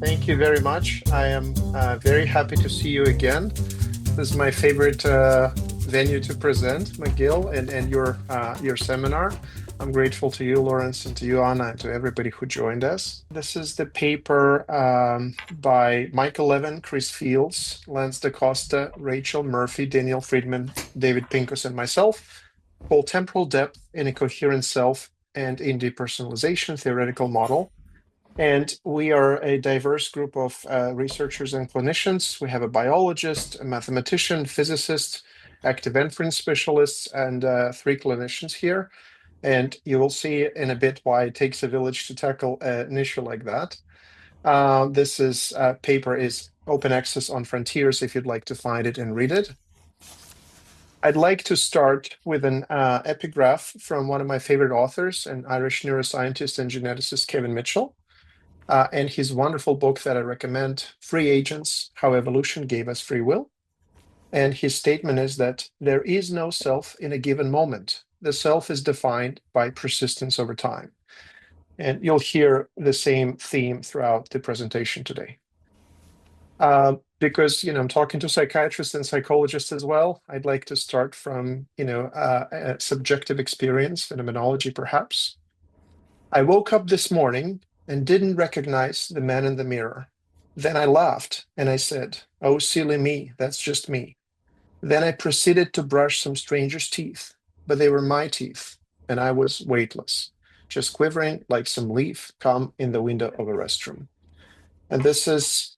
Thank you very much. I am very happy to see you again. This is my favorite venue to present, McGill, and your seminar. I'm grateful to you, Lawrence, and to you, Anna, and to everybody who joined us. This is the paper by Michael Levin, Chris Fields, Lance DaCosta, Rachel Murphy, Daniel Friedman, David Pincus, and myself, called Temporal Depth in a Coherent Self and in Depersonalization Theoretical Model. And we are a diverse group of researchers and clinicians. We have a biologist, a mathematician, physicist, active inference specialists, and 3 clinicians here. And you will see in a bit why it takes a village to tackle an issue like that. This paper is open access on Frontiers if you'd like to find it and read it. I'd like to start with an epigraph from one of my favorite authors, an Irish neuroscientist and geneticist, Kevin Mitchell. And his wonderful book that I recommend, Free Agents, How Evolution Gave Us Free Will. And his statement is that there is no self in a given moment. The self is defined by persistence over time. And you'll hear the same theme throughout the presentation today. Because, I'm talking to psychiatrists and psychologists as well, I'd like to start from, a subjective experience, phenomenology perhaps. I woke up this morning and didn't recognize the man in the mirror. Then I laughed and I said, "Oh, silly me, that's just me." Then I proceeded to brush some stranger's teeth, but they were my teeth, and I was weightless, just quivering like some leaf come in the window of a restroom. And this is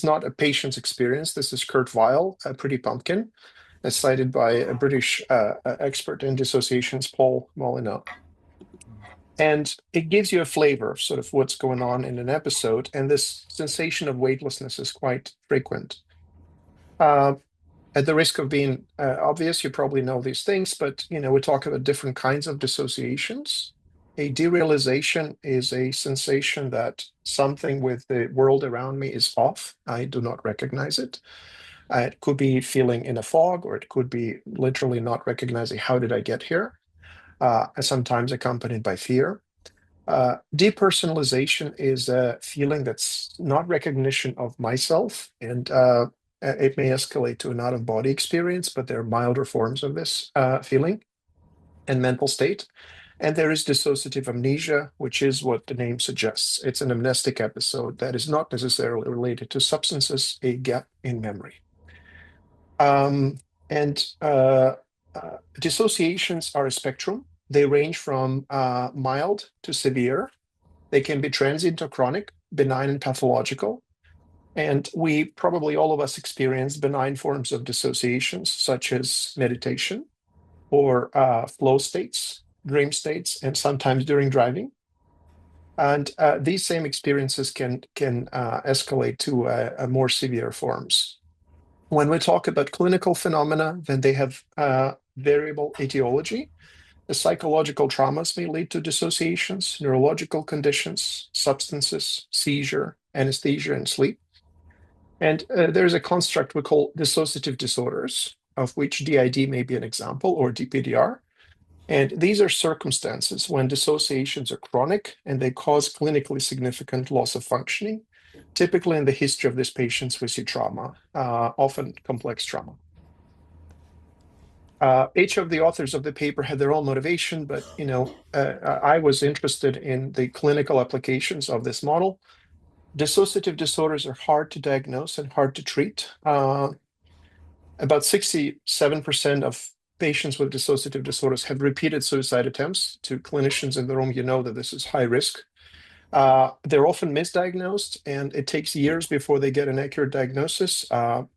not a patient's experience. This is Kurt Weill, a pretty pumpkin, as cited by a British expert in dissociations, Paul Molyneux. And it gives you a flavor of sort of what's going on in an episode. And this sensation of weightlessness is quite frequent. At the risk of being obvious, you probably know these things, but we talk about different kinds of dissociations. A derealization is a sensation that something with the world around me is off. I do not recognize it. It could be feeling in a fog, or it could be literally not recognizing how did I get here. Sometimes accompanied by fear. Depersonalization is a feeling that's not recognition of myself, and it may escalate to an out-of-body experience, but there are milder forms of this feeling and mental state. And there is dissociative amnesia, which is what the name suggests. It's an amnestic episode that is not necessarily related to substances, a gap in memory. Dissociations are a spectrum. They range from mild to severe. They can be transient or chronic, benign and pathological. And we probably all of us experience benign forms of dissociations, such as meditation or flow states, dream states, and sometimes during driving. And these same experiences can escalate to more severe forms. When we talk about clinical phenomena, then they have variable etiology. The psychological traumas may lead to dissociations, neurological conditions, substances, seizure, anesthesia, and sleep. And there's a construct we call dissociative disorders, of which DID may be an example, or DPDR. And these are circumstances when dissociations are chronic and they cause clinically significant loss of functioning. Typically in the history of these patients, we see trauma, often complex trauma. Each of the authors of the paper had their own motivation, but I was interested in the clinical applications of this model. Dissociative disorders are hard to diagnose and hard to treat. About 67% of patients with dissociative disorders have repeated suicide attempts. To clinicians in the room, you know that this is high risk. They're often misdiagnosed, and it takes years before they get an accurate diagnosis,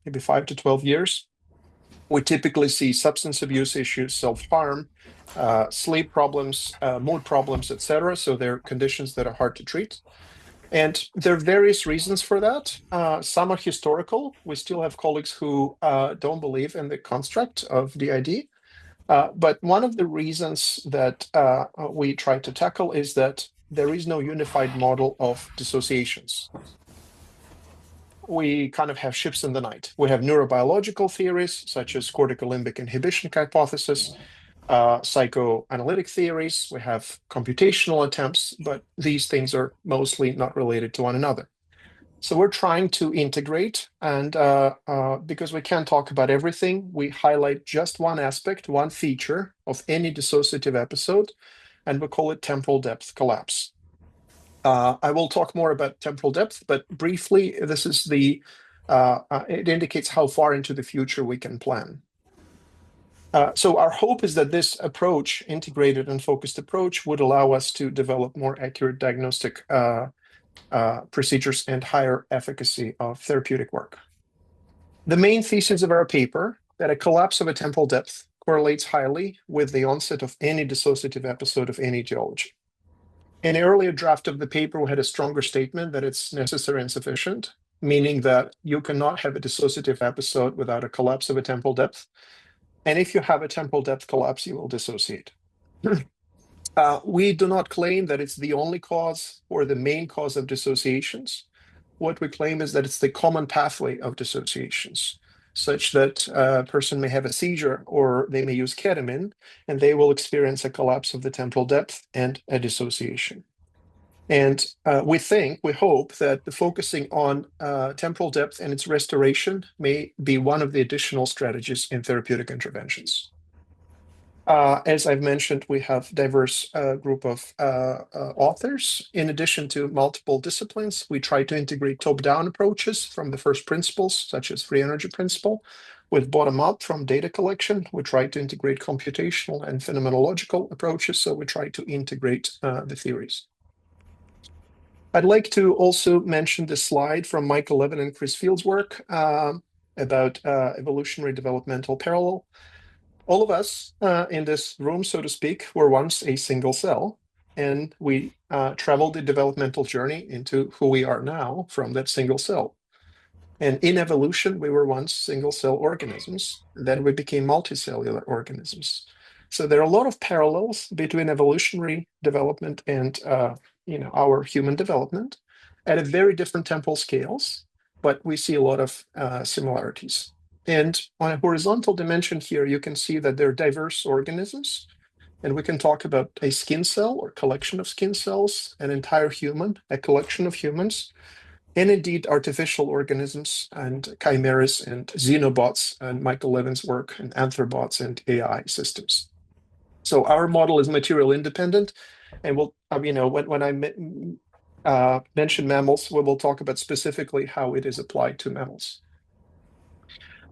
maybe 5 to 12 years. We typically see substance abuse issues, self-harm, sleep problems, mood problems, etc. So they're conditions that are hard to treat. And there are various reasons for that. Some are historical. We still have colleagues who don't believe in the construct of DID. But one of the reasons that we try to tackle is that there is no unified model of dissociations. We kind of have ships in the night. We have neurobiological theories, such as corticolimbic inhibition hypothesis, psychoanalytic theories. We have computational attempts, but these things are mostly not related to one another. So we're trying to integrate, and because we can't talk about everything, we highlight just one aspect, one feature of any dissociative episode, and we call it temporal depth collapse. I will talk more about temporal depth, but briefly, this is it indicates how far into the future we can plan. So our hope is that this approach, integrated and focused approach, would allow us to develop more accurate diagnostic procedures and higher efficacy of therapeutic work. The main thesis of our paper, that a collapse of a temporal depth correlates highly with the onset of any dissociative episode of any etiology. In an earlier draft of the paper, we had a stronger statement that it's necessary and sufficient, meaning that you cannot have a dissociative episode without a collapse of a temporal depth. And if you have a temporal depth collapse, you will dissociate. We do not claim that it's the only cause or the main cause of dissociations. What we claim is that it's the common pathway of dissociations, such that a person may have a seizure or they may use ketamine, and they will experience a collapse of the temporal depth and a dissociation. And we hope that the focusing on temporal depth and its restoration may be one of the additional strategies in therapeutic interventions. As I've mentioned, we have diverse group of authors. In addition to multiple disciplines, we try to integrate top-down approaches from the first principles, such as free energy principle, with bottom-up from data collection. We try to integrate computational and phenomenological approaches, so we try to integrate the theories. I'd like to also mention the slide from Michael Levin and Chris Field's work about evolutionary developmental parallel. All of us in this room, so to speak, were once a single cell, and we traveled the developmental journey into who we are now from that single cell. And in evolution, we were once single cell organisms, and then we became multicellular organisms. So there are a lot of parallels between evolutionary development and our human development at a very different temporal scales, but we see a lot of similarities. And on a horizontal dimension here, you can see that they're diverse organisms. And we can talk about a skin cell or collection of skin cells, an entire human, a collection of humans, and indeed artificial organisms and chimeras and xenobots and Michael Levin's work and anthrobots and AI systems. So our model is material independent. And we'll, when I mention mammals, we will talk about specifically how it is applied to mammals.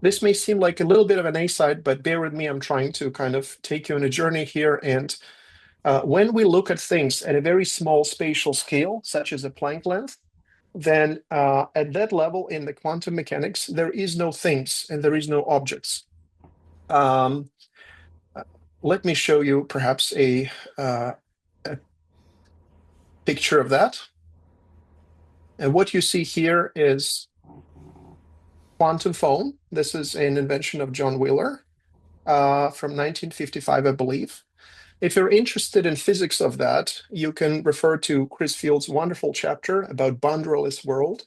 This may seem like a little bit of an A-side, but bear with me, I'm trying to kind of take you on a journey here. And when we look at things at a very small spatial scale, such as a Planck length, then at that level in the quantum mechanics, there is no things and there is no objects. Let me show you perhaps a picture of that. And what you see here is quantum foam. This is an invention of John Wheeler from 1955, I believe. If you're interested in physics of that, you can refer to Chris Field's wonderful chapter about boundaryless world.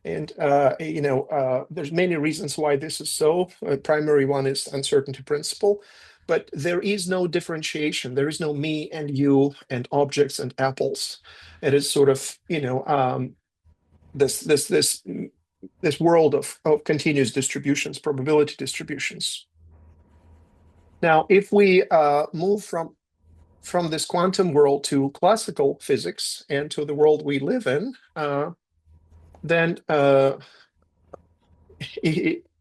And there's many reasons why this is so. A primary one is uncertainty principle, but there is no differentiation. There is no me and you and objects and apples. It is sort of this world of continuous distributions, probability distributions. Now, if we move from this quantum world to classical physics and to the world we live in, then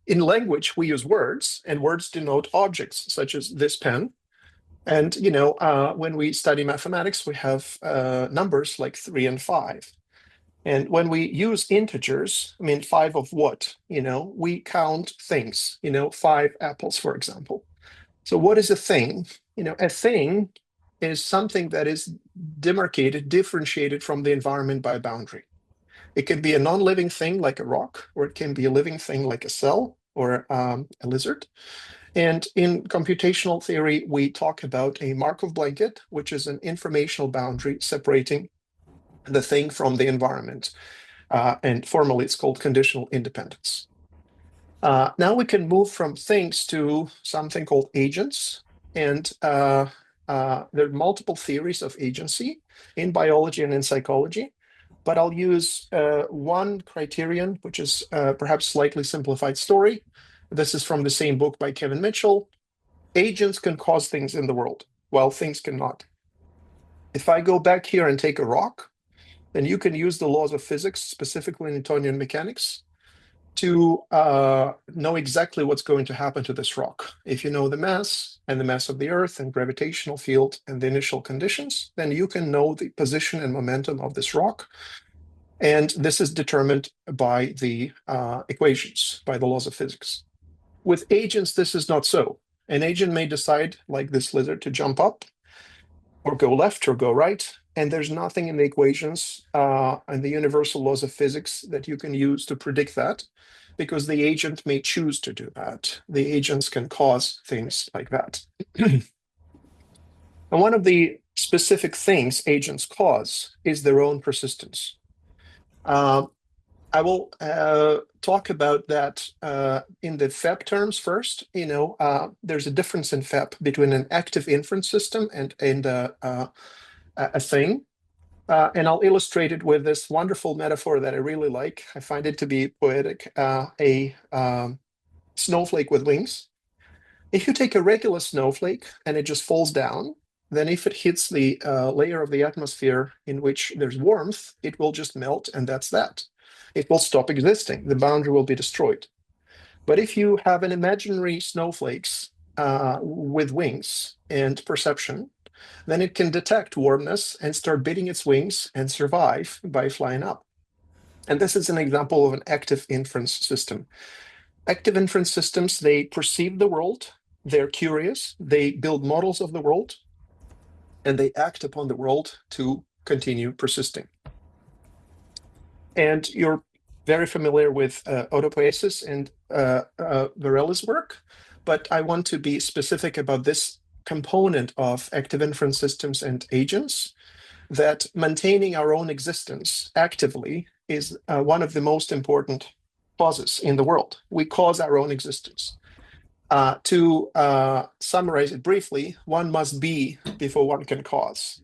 in language, we use words, and words denote objects, such as this pen. And, when we study mathematics, we have numbers like 3 and 5. And when we use integers, 5 of what? We count things, 5 apples, for example. So what is a thing? A thing is something that is demarcated, differentiated from the environment by a boundary. It can be a non-living thing like a rock, or it can be a living thing like a cell or a lizard. And in computational theory, we talk about a Markov blanket, which is an informational boundary separating the thing from the environment. And formally, it's called conditional independence. Now we can move from things to something called agents. And there are multiple theories of agency in biology and in psychology. but I'll use one criterion, which is perhaps slightly simplified story. This is from the same book by Kevin Mitchell. Agents can cause things in the world, while things cannot. If I go back here and take a rock, then you can use the laws of physics, specifically Newtonian mechanics, to know exactly what's going to happen to this rock. If you know the mass and the mass of the Earth and gravitational field and the initial conditions, then you can know the position and momentum of this rock. And this is determined by the equations, by the laws of physics. With agents, this is not so. An agent may decide, like this lizard, to jump up or go left or go right, and there's nothing in the equations and the universal laws of physics that you can use to predict that, because the agent may choose to do that. The agents can cause things like that. And one of the specific things agents cause is their own persistence. I will talk about that in the FEP terms first. There's a difference in FEP between an active inference system and a thing. And I'll illustrate it with this wonderful metaphor that I really like. I find it to be poetic. A snowflake with wings. If you take a regular snowflake and it just falls down, then if it hits the layer of the atmosphere in which there's warmth, it will just melt, and that's that. It will stop existing. The boundary will be destroyed. But if you have an imaginary snowflakes with wings and perception, then it can detect warmness and start beating its wings and survive by flying up. And this is an example of an active inference system. Active inference systems, they perceive the world, they're curious, they build models of the world, and they act upon the world to continue persisting. And you're very familiar with autopoiesis and Varela's work, but I want to be specific about this component of active inference systems and agents, that maintaining our own existence actively is one of the most important causes in the world. We cause our own existence. To summarize it briefly, one must be before one can cause.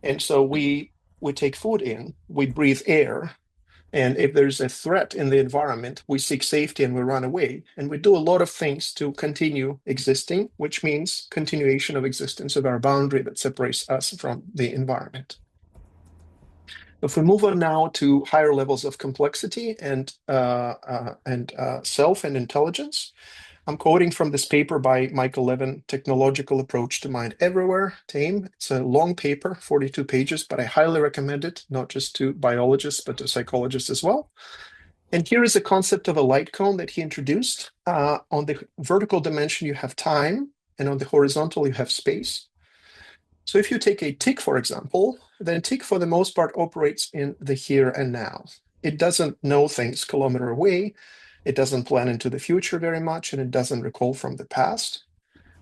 And so we take food in, we breathe air, and if there's a threat in the environment, we seek safety and we run away. And we do a lot of things to continue existing, which means continuation of existence of our boundary that separates us from the environment. If we move on now to higher levels of complexity and self and intelligence, I'm quoting from this paper by Michael Levin, Technological Approach to Mind Everywhere, TAME. It's a long paper, 42 pages, but I highly recommend it, not just to biologists, but to psychologists as well. And here is a concept of a light cone that he introduced. On the vertical dimension, you have time, and on the horizontal, you have space. So if you take a tick, for example, then a tick, for the most part, operates in the here and now. It doesn't know things kilometer away. It doesn't plan into the future very much, and it doesn't recall from the past.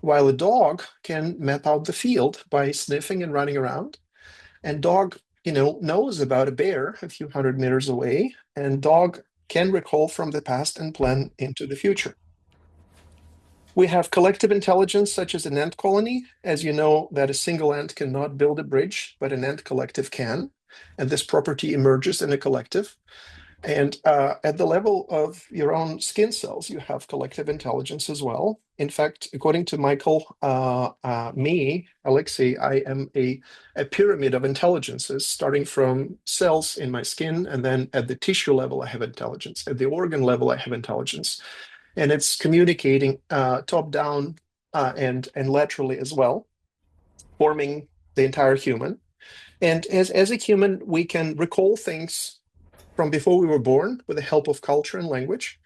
While a dog can map out the field by sniffing and running around. And dog, knows about a bear a few hundred meters away, and dog can recall from the past and plan into the future. We have collective intelligence, such as an ant colony. As you know, that a single ant cannot build a bridge, but an ant collective can. And this property emerges in a collective. And at the level of your own skin cells, you have collective intelligence as well. In fact, according to Michael, Alexey, I am a pyramid of intelligences, starting from cells in my skin, and then at the tissue level, I have intelligence. At the organ level, I have intelligence. And it's communicating top-down and laterally as well, forming the entire human. And as a human, we can recall things from before we were born with the help of culture and language,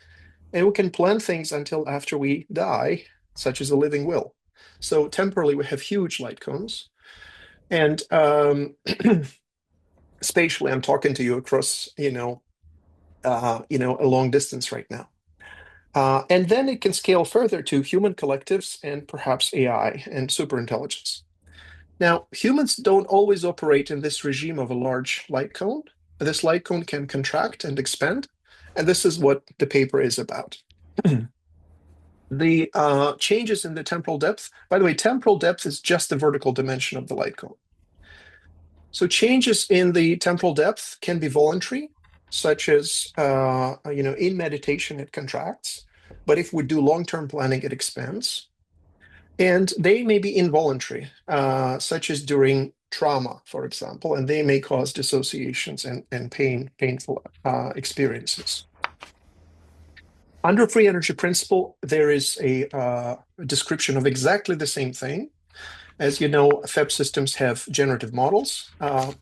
and we can plan things until after we die, such as a living will. So temporally, we have huge light cones, and spatially, I'm talking to you across, a long distance right now. And then it can scale further to human collectives and perhaps AI and superintelligence. Now, humans don't always operate in this regime of a large light cone. This light cone can contract and expand, and this is what the paper is about. The changes in the temporal depth, by the way, temporal depth is just the vertical dimension of the light cone. So changes in the temporal depth can be voluntary, such as in meditation it contracts, but if we do long-term planning, it expands. And they may be involuntary, such as during trauma, for example, and they may cause dissociations and painful experiences. Under free energy principle, there is a description of exactly the same thing. As you know, FEB systems have generative models,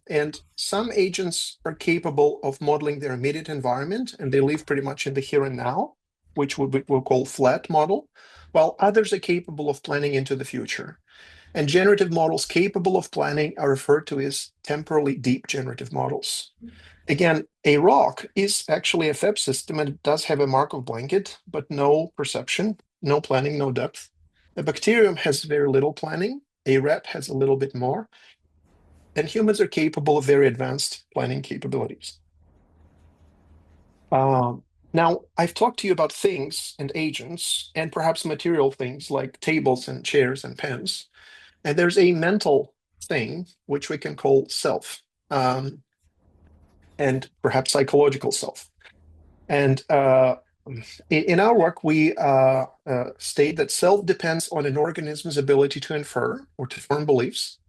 and some agents are capable of modeling their immediate environment, and they live pretty much in the here and now, which we'll call flat model, while others are capable of planning into the future. And generative models capable of planning are referred to as temporally deep generative models. Again, a rock is actually a FEB system, and it does have a Markov blanket, but no perception, no planning, no depth. A bacterium has very little planning. A rat has a little bit more. And humans are capable of very advanced planning capabilities. Now, I've talked to you about things and agents, and perhaps material things like tables and chairs and pens. And there's a mental thing, which we can call self. And perhaps psychological self. And in our work, we state that self depends on an organism's ability to infer or to form beliefs.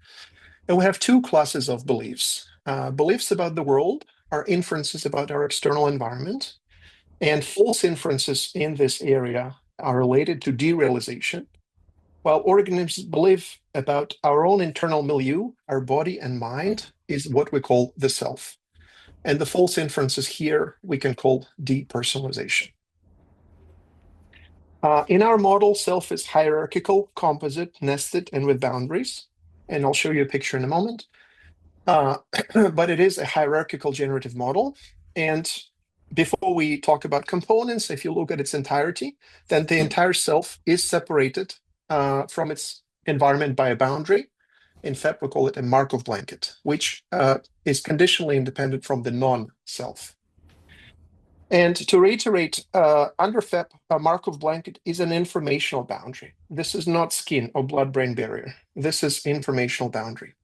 And we have two classes of beliefs. Beliefs about the world are inferences about our external environment, and false inferences in this area are related to derealization, while organisms believe about our own internal milieu, our body and mind, is what we call the self. And the false inferences here we can call depersonalization. In our model, self is hierarchical, composite, nested, and with boundaries. And I'll show you a picture in a moment. But it is a hierarchical generative model. And before we talk about components, if you look at its entirety, then the entire self is separated from its environment by a boundary. In fact, we call it a Markov blanket, which is conditionally independent from the non-self. And to reiterate, under FEP, a Markov blanket is an informational boundary. This is not skin or blood-brain barrier. This is informational boundary.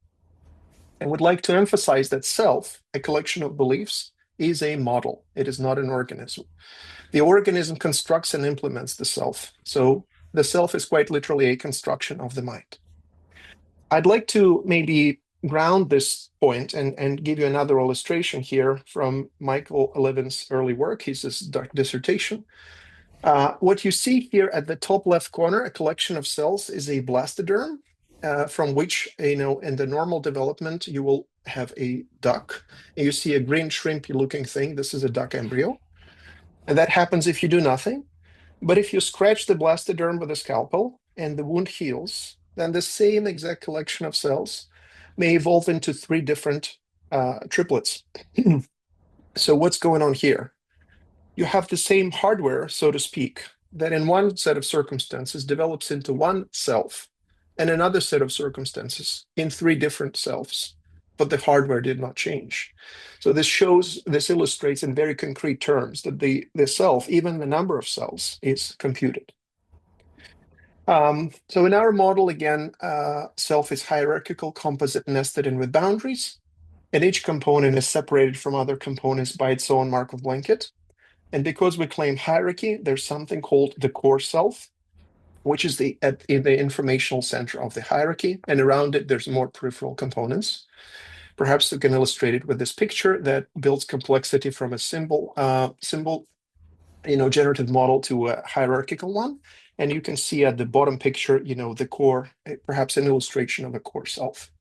I would like to emphasize that self, a collection of beliefs, is a model. It is not an organism. The organism constructs and implements the self. So the self is quite literally a construction of the mind. I'd like to maybe ground this point and give you another illustration here from Michael Levin's early work, his dissertation. What you see here at the top left corner, a collection of cells, is a blastoderm, from which, in the normal development, you will have a duck. And you see a green shrimpy looking thing. This is a duck embryo. And that happens if you do nothing. But if you scratch the blastoderm with a scalpel and the wound heals, then the same exact collection of cells may evolve into three different triplets. So what's going on here? You have the same hardware, so to speak, that in one set of circumstances develops into one self, and another set of circumstances in three different selves, but the hardware did not change. So this illustrates in very concrete terms that the self, even the number of cells, is computed. So in our model, again, self is hierarchical, composite, nested, and with boundaries. And each component is separated from other components by its own Markov blanket. And because we claim hierarchy, there's something called the core self, which is in the informational center of the hierarchy. And around it, there's more peripheral components. Perhaps we can illustrate it with this picture that builds complexity from a symbol generative model to a hierarchical one. And you can see at the bottom picture, the core, perhaps an illustration of a core self.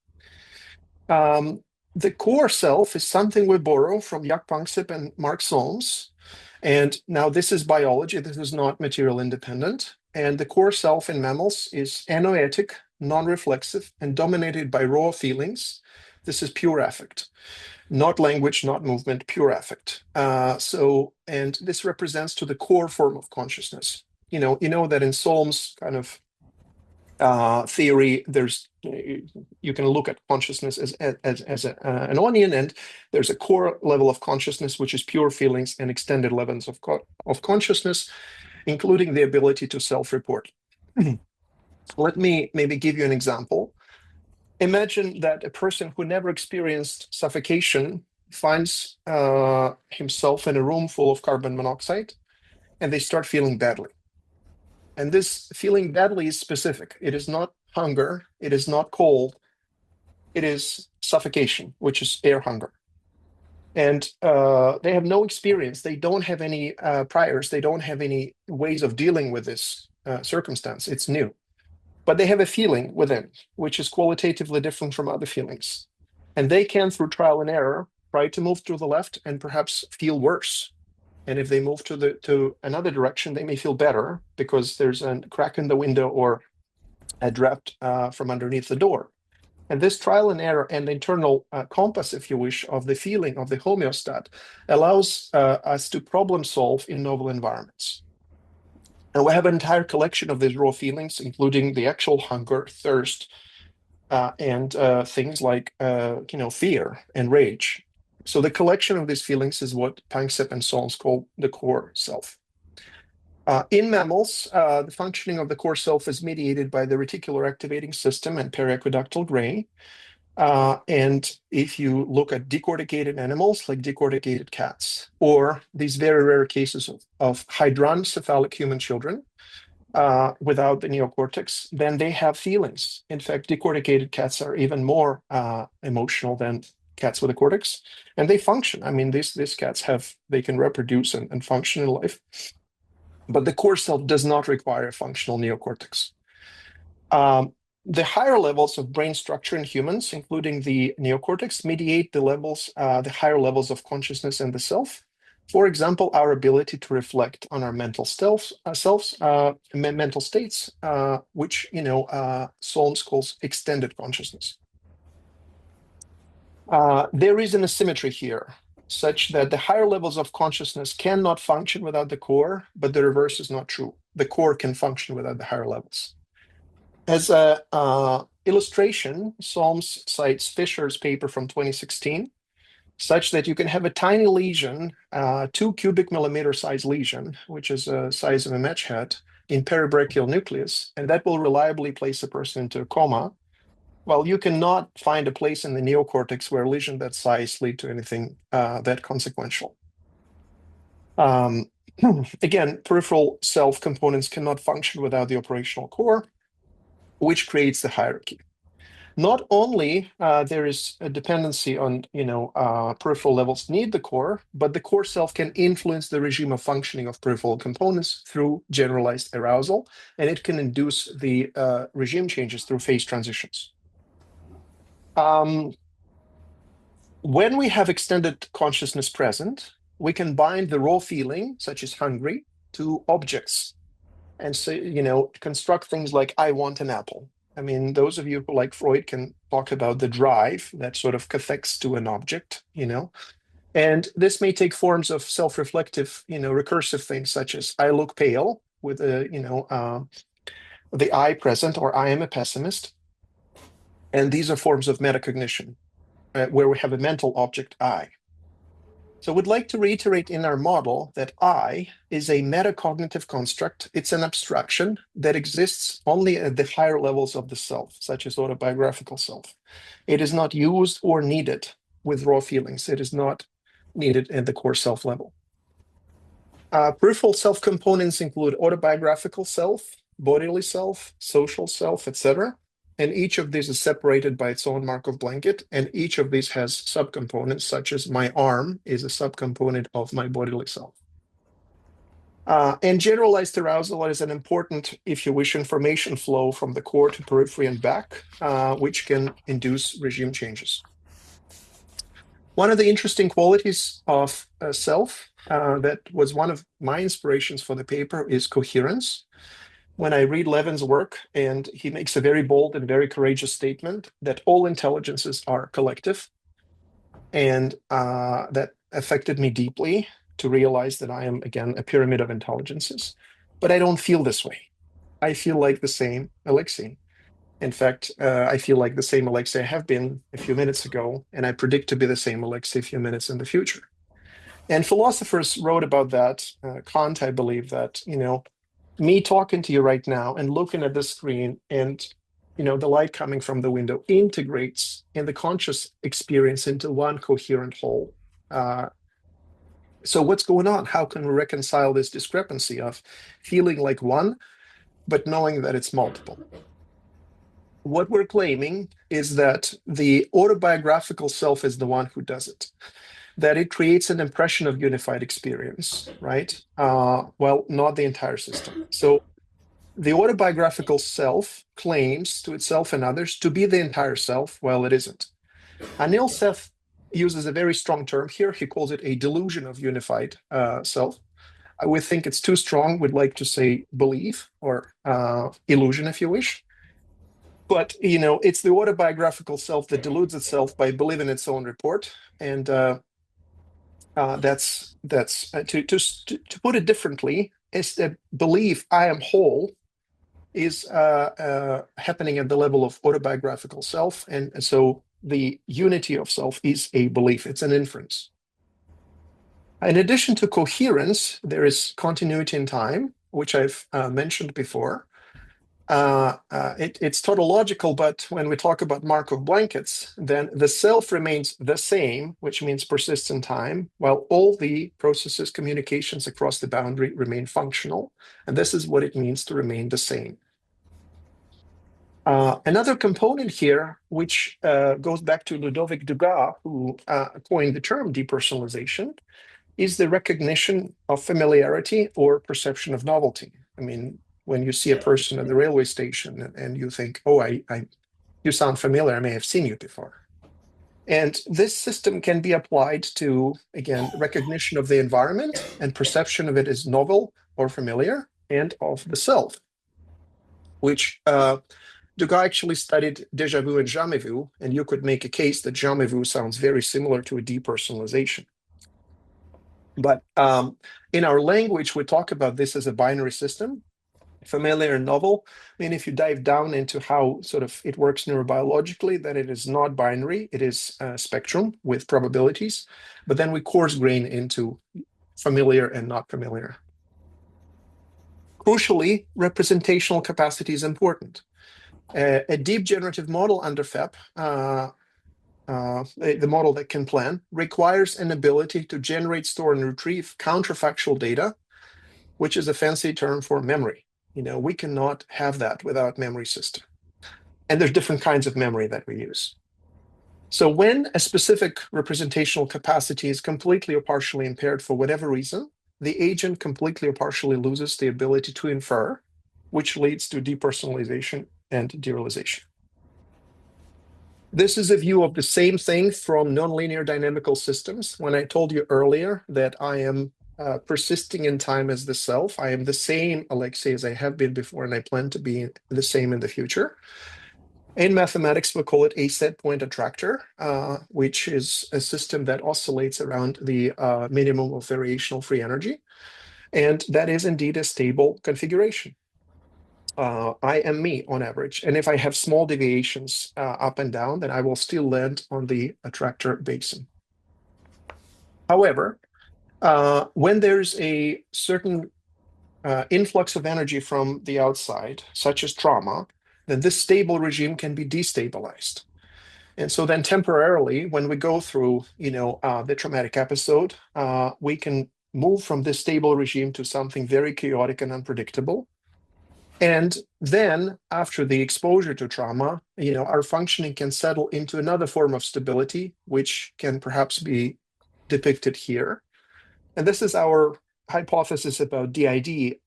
The core self is something we borrow from Jaak Panksepp and Mark Solms. And now this is biology. This is not material independent. And the core self in mammals is anoetic, non-reflexive, and dominated by raw feelings. This is pure affect. Not language, not movement, pure affect. And this represents to the core form of consciousness. You know that in Solms' kind of theory, you can look at consciousness as an onion, and there's a core level of consciousness, which is pure feelings, and extended levels of consciousness, including the ability to self-report. Let me maybe give you an example. Imagine that a person who never experienced suffocation finds himself in a room full of carbon monoxide, and they start feeling badly. And this feeling badly is specific. It is not hunger, it is not cold, it is suffocation, which is air hunger. And they have no experience. They don't have any priors. They don't have any ways of dealing with this circumstance. It's new. But they have a feeling within, which is qualitatively different from other feelings. And they can, through trial and error, try to move to the left and perhaps feel worse. And if they move to another direction, they may feel better because there's a crack in the window or a draft from underneath the door. And this trial and error and internal compass, if you wish, of the feeling of the homeostat allows us to problem solve in novel environments. And we have an entire collection of these raw feelings, including the actual hunger, thirst, and things like fear and rage. So the collection of these feelings is what Panksepp and Solms call the core self. In mammals, the functioning of the core self is mediated by the reticular activating system and periaqueductal gray. And if you look at decorticated animals like decorticated cats, or these very rare cases of hydrancephalic human children without the neocortex, then they have feelings. In fact, decorticated cats are even more emotional than cats with a cortex, and they function. I mean, these cats they can reproduce and function in life. But the core self does not require a functional neocortex. The higher levels of brain structure in humans, including the neocortex, mediate the higher levels of consciousness in the self. For example, our ability to reflect on our mental mental states, which Solms calls extended consciousness. There is an asymmetry here, such that the higher levels of consciousness cannot function without the core, but the reverse is not true. The core can function without the higher levels. As an illustration, Solms cites Fisher's paper from 2016, such that you can have a tiny lesion, 2 cubic millimeter size lesion, which is the size of a match head, in peribrachial nucleus, and that will reliably place a person into a coma. Well, you cannot find a place in the neocortex where a lesion that size lead to anything that consequential. Again, peripheral self components cannot function without the operational core, which creates the hierarchy. Not only there is a dependency on, peripheral levels need the core, but the core self can influence the regime of functioning of peripheral components through generalized arousal, and it can induce the regime changes through phase transitions. When we have extended consciousness present, we can bind the raw feeling, such as hungry, to objects. And so, construct things like, I want an apple. I mean, those of you who like Freud can talk about the drive that sort of cathects to an object, And this may take forms of self-reflective, recursive things such as, I look pale with the I present, or I am a pessimist. And these are forms of metacognition, where we have a mental object, I. So we'd like to reiterate in our model that I is a metacognitive construct. It's an abstraction that exists only at the higher levels of the self, such as autobiographical self. It is not used or needed with raw feelings. It is not needed at the core self level. Peripheral self components include autobiographical self, bodily self, social self, etc. And each of these is separated by its own Markov blanket, and each of these has subcomponents, such as my arm is a subcomponent of my bodily self. And generalized arousal is an important, if you wish, information flow from the core to periphery and back, which can induce regime changes. One of the interesting qualities of self that was one of my inspirations for the paper is coherence. When I read Levin's work, and he makes a very bold and very courageous statement that all intelligences are collective, and that affected me deeply to realize that I am, again, a pyramid of intelligences, but I don't feel this way. I feel like the same Alexey. In fact, I feel like the same Alexey I have been a few minutes ago, and I predict to be the same Alexey a few minutes in the future. And philosophers wrote about that. Kant, I believe that, me talking to you right now and looking at the screen and the light coming from the window integrates in the conscious experience into one coherent whole. So what's going on? How can we reconcile this discrepancy of feeling like one, but knowing that it's multiple? What we're claiming is that the autobiographical self is the one who does it, that it creates an impression of unified experience, right? Well, not the entire system. So the autobiographical self claims to itself and others to be the entire self, while it isn't. Anil Seth uses a very strong term here. He calls it a delusion of unified self. We think it's too strong. We'd like to say belief or illusion, if you wish. But, it's the autobiographical self that deludes itself by believing its own report. And that's to put it differently, is that belief I am whole is happening at the level of autobiographical self. And so the unity of self is a belief. It's an inference. In addition to coherence, there is continuity in time, which I've mentioned before. It's tautological, but when we talk about Markov blankets, then the self remains the same, which means persists in time, while all the processes, communications across the boundary remain functional. And this is what it means to remain the same. Another component here, which goes back to Ludovic Dugas, who coined the term depersonalization, is the recognition of familiarity or perception of novelty. I mean, when you see a person at the railway station and you think, oh, you sound familiar, I may have seen you before. And this system can be applied to, again, recognition of the environment and perception of it as novel or familiar, and of the self, which Dugas actually studied déjà vu and jamais vu, and you could make a case that jamais vu sounds very similar to a depersonalization. But in our language, we talk about this as a binary system, familiar and novel. I mean, if you dive down into how sort of it works neurobiologically, then it is not binary. It is a spectrum with probabilities. But then we coarse grain into familiar and not familiar. Crucially, representational capacity is important. A deep generative model under FEP, the model that can plan, requires an ability to generate, store, and retrieve counterfactual data, which is a fancy term for memory. We cannot have that without memory system. And there's different kinds of memory that we use. So when a specific representational capacity is completely or partially impaired for whatever reason, the agent completely or partially loses the ability to infer, which leads to depersonalization and derealization. This is a view of the same thing from nonlinear dynamical systems. When I told you earlier that I am persisting in time as the self, I am the same Alexey as I have been before, and I plan to be the same in the future. In mathematics, we call it a set point attractor, which is a system that oscillates around the minimum of variational free energy. And that is indeed a stable configuration. I am me on average. And if I have small deviations up and down, then I will still land on the attractor basin. However, when there's a certain influx of energy from the outside, such as trauma, then this stable regime can be destabilized. And so then temporarily, when we go through, the traumatic episode, we can move from this stable regime to something very chaotic and unpredictable. And then after the exposure to trauma, our functioning can settle into another form of stability, which can perhaps be depicted here. And this is our hypothesis about DID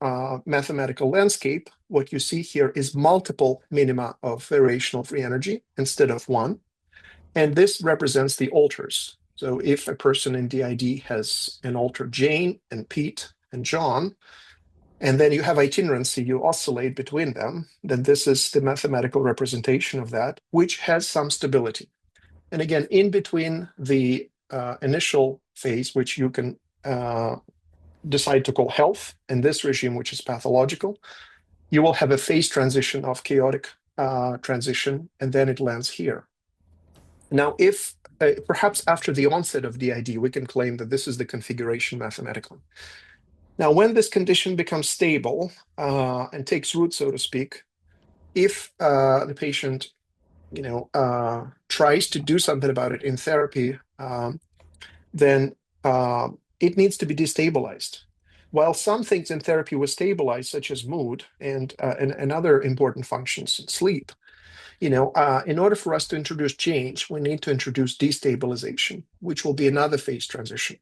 mathematical landscape. What you see here is multiple minima of variational free energy instead of one. And this represents the alters. So if a person in DID has an alter Jane and Pete and John, and then you have itinerancy, you oscillate between them, then this is the mathematical representation of that, which has some stability. And again, in between the initial phase, which you can decide to call health, and this regime, which is pathological, you will have a phase transition of chaotic transition, and then it lands here. Now, if perhaps after the onset of DID, we can claim that this is the configuration mathematically. Now, when this condition becomes stable and takes root, so to speak, if the patient, tries to do something about it in therapy, then it needs to be destabilized. While some things in therapy were stabilized, such as mood and other important functions, sleep, in order for us to introduce change, we need to introduce destabilization, which will be another phase transition.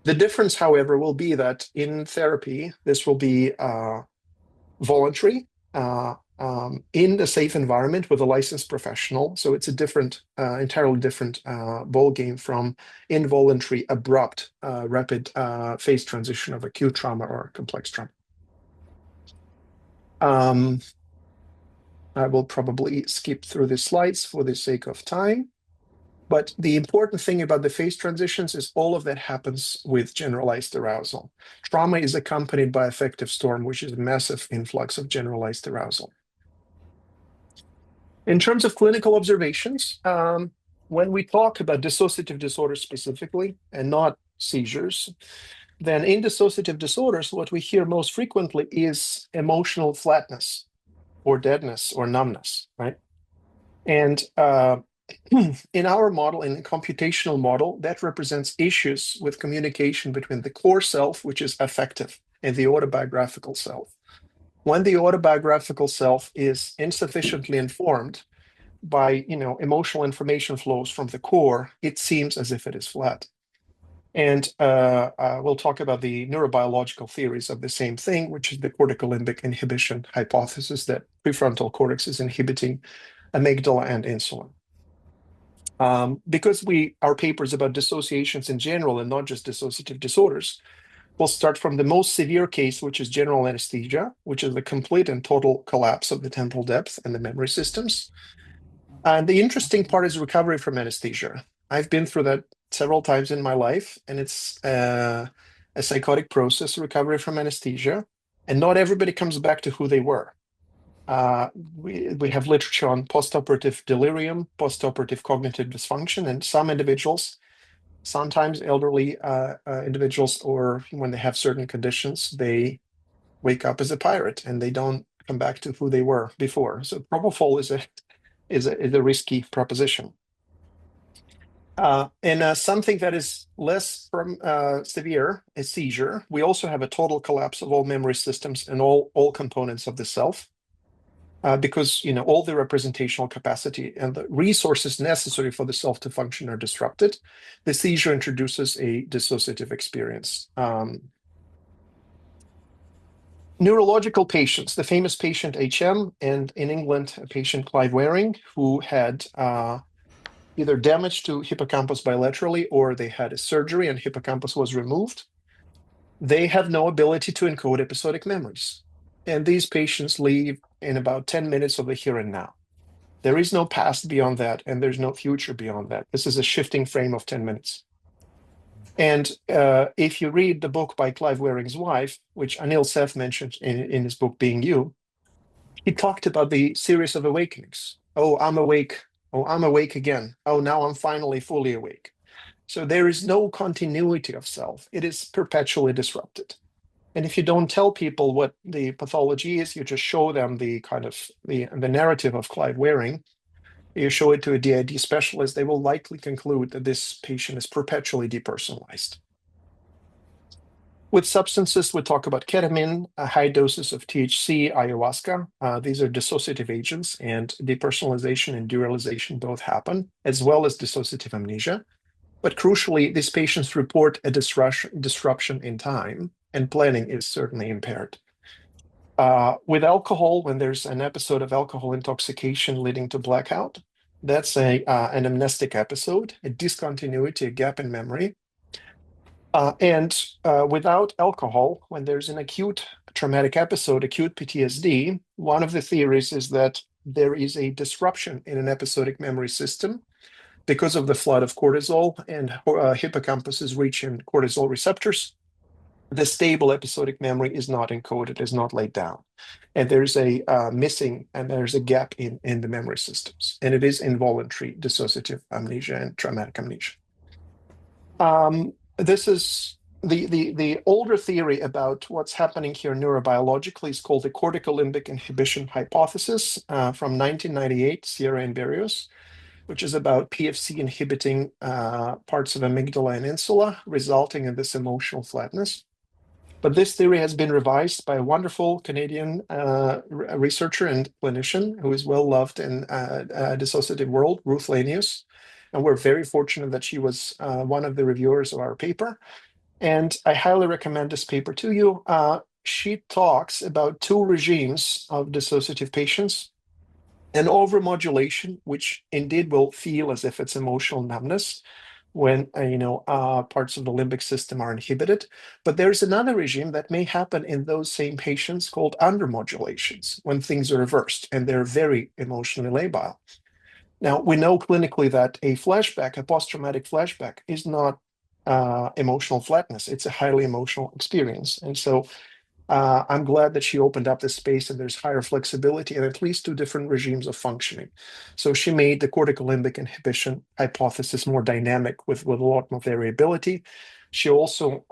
The difference, however, will be that in therapy, this will be voluntary, in a safe environment with a licensed professional. So it's a different, entirely different ball game from involuntary, abrupt, rapid phase transition of acute trauma or complex trauma. I will probably skip through the slides for the sake of time. But the important thing about the phase transitions is all of that happens with generalized arousal. Trauma is accompanied by affective storm, which is a massive influx of generalized arousal. In terms of clinical observations, when we talk about dissociative disorders specifically and not seizures, then in dissociative disorders, what we hear most frequently is emotional flatness or deadness or numbness, right? And in our model, in the computational model, that represents issues with communication between the core self, which is affective, and the autobiographical self. When the autobiographical self is insufficiently informed by emotional information flows from the core, it seems as if it is flat. And we'll talk about the neurobiological theories of the same thing, which is the cortical limbic inhibition hypothesis that prefrontal cortex is inhibiting amygdala and insulin. Because our paper is about dissociations in general and not just dissociative disorders, we'll start from the most severe case, which is general anesthesia, which is the complete and total collapse of the temporal depth and the memory systems. And the interesting part is recovery from anesthesia. I've been through that several times in my life, and it's a psychotic process, recovery from anesthesia, and not everybody comes back to who they were. We have literature on postoperative delirium, postoperative cognitive dysfunction, and some individuals, sometimes elderly individuals, or when they have certain conditions, they wake up as a pirate and they don't come back to who they were before. So propofol is a risky proposition. And something that is less severe, a seizure. We also have a total collapse of all memory systems and all components of the self. Because all the representational capacity and the resources necessary for the self to function are disrupted, the seizure introduces a dissociative experience. Neurological patients, the famous patient HM, and in England, a patient Clive Waring, who had either damage to hippocampus bilaterally or they had a surgery and hippocampus was removed. They have no ability to encode episodic memories. And these patients leave in about 10 minutes of the here and now. There is no past beyond that, and there's no future beyond that. This is a shifting frame of 10 minutes. And if you read the book by Clive Waring's wife, which Anil Seth mentioned in his book, Being You, he talked about the series of awakenings. Oh, I'm awake. Oh, I'm awake again. Oh, now I'm finally fully awake. So there is no continuity of self. It is perpetually disrupted. And if you don't tell people what the pathology is, you just show them the narrative of Clive Waring, you show it to a DID specialist, they will likely conclude that this patient is perpetually depersonalized. With substances, we talk about ketamine, high doses of THC, ayahuasca. These are dissociative agents, and depersonalization and derealization both happen, as well as dissociative amnesia. But crucially, these patients report a disruption in time, and planning is certainly impaired. With alcohol, when there's an episode of alcohol intoxication leading to blackout, that's an amnestic episode, a discontinuity, a gap in memory. And without alcohol, when there's an acute traumatic episode, acute PTSD, one of the theories is that there is a disruption in an episodic memory system because of the flood of cortisol, and hippocampus is reaching cortisol receptors. The stable episodic memory is not encoded, is not laid down. And there's a missing, and there's a gap in the memory systems. And it is involuntary dissociative amnesia and traumatic amnesia. This is the older theory about what's happening here neurobiologically is called the corticolimbic inhibition hypothesis from 1998, Sierra and Berrios, which is about PFC inhibiting parts of amygdala and insula, resulting in this emotional flatness. But this theory has been revised by a wonderful Canadian researcher and clinician who is well loved in dissociative world, Ruth Lanius. And we're very fortunate that she was one of the reviewers of our paper. And I highly recommend this paper to you. She talks about two regimes of dissociative patients: an overmodulation, which indeed will feel as if it's emotional numbness when parts of the limbic system are inhibited. But there's another regime that may happen in those same patients called undermodulations, when things are reversed and they're very emotionally labile. Now, we know clinically that a flashback, a post-traumatic flashback, is not emotional flatness. It's a highly emotional experience. And so I'm glad that she opened up this space and there's higher flexibility and at least two different regimes of functioning. So she made the corticolimbic inhibition hypothesis more dynamic with a lot more variability. She also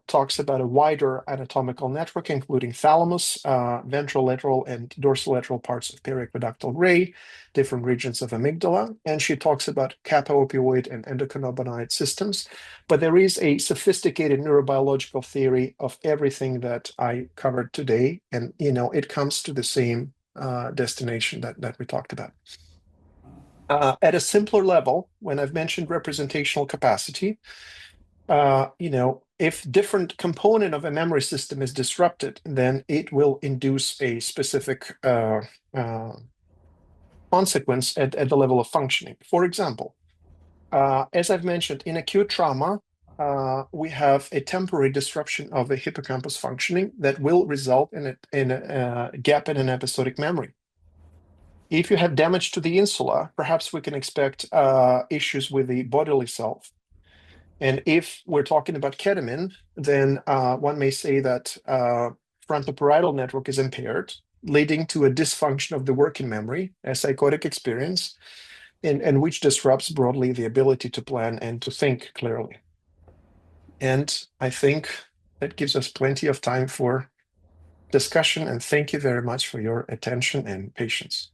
talks about a wider anatomical network, including thalamus, ventrolateral and dorsolateral parts of periaqueductal gray, different regions of amygdala, and she talks about kappa opioid and endocannabinoid systems. But there is a sophisticated neurobiological theory of everything that I covered today, and it comes to the same destination that we talked about. At a simpler level, when I've mentioned representational capacity, if different component of a memory system is disrupted, then it will induce a specific consequence at the level of functioning. For example, as I've mentioned, in acute trauma, we have a temporary disruption of the hippocampus functioning that will result in a gap in an episodic memory. If you have damage to the insula, perhaps we can expect issues with the bodily self. And if we're talking about ketamine, then one may say that frontoparietal network is impaired, leading to a dysfunction of the working memory, a psychotic experience, and which disrupts broadly the ability to plan and to think clearly. And I think that gives us plenty of time for discussion. And thank you very much for your attention and patience.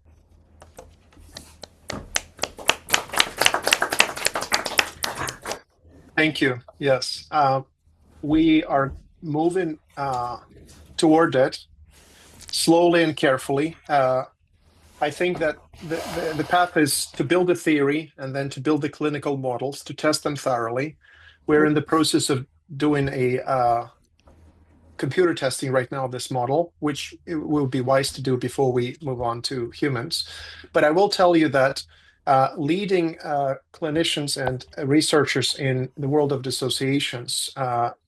Thank you. Yes, we are moving toward it slowly and carefully. I think that the path is to build a theory and then to build the clinical models, to test them thoroughly. We're in the process of doing a computer testing right now of this model, which it will be wise to do before we move on to humans. But I will tell you that leading clinicians and researchers in the world of dissociations,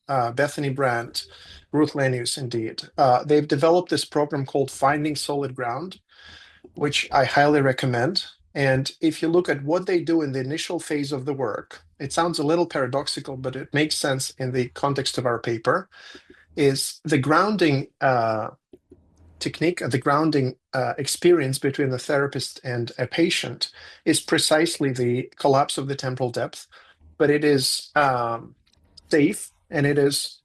Bethany Brandt, Ruth Lanius, indeed, they've developed this program called Finding Solid Ground, which I highly recommend. And if you look at what they do in the initial phase of the work, it sounds a little paradoxical, but it makes sense in the context of our paper, is the grounding technique, the grounding experience between the therapist and a patient is precisely the collapse of the temporal depth, but it is safe and it is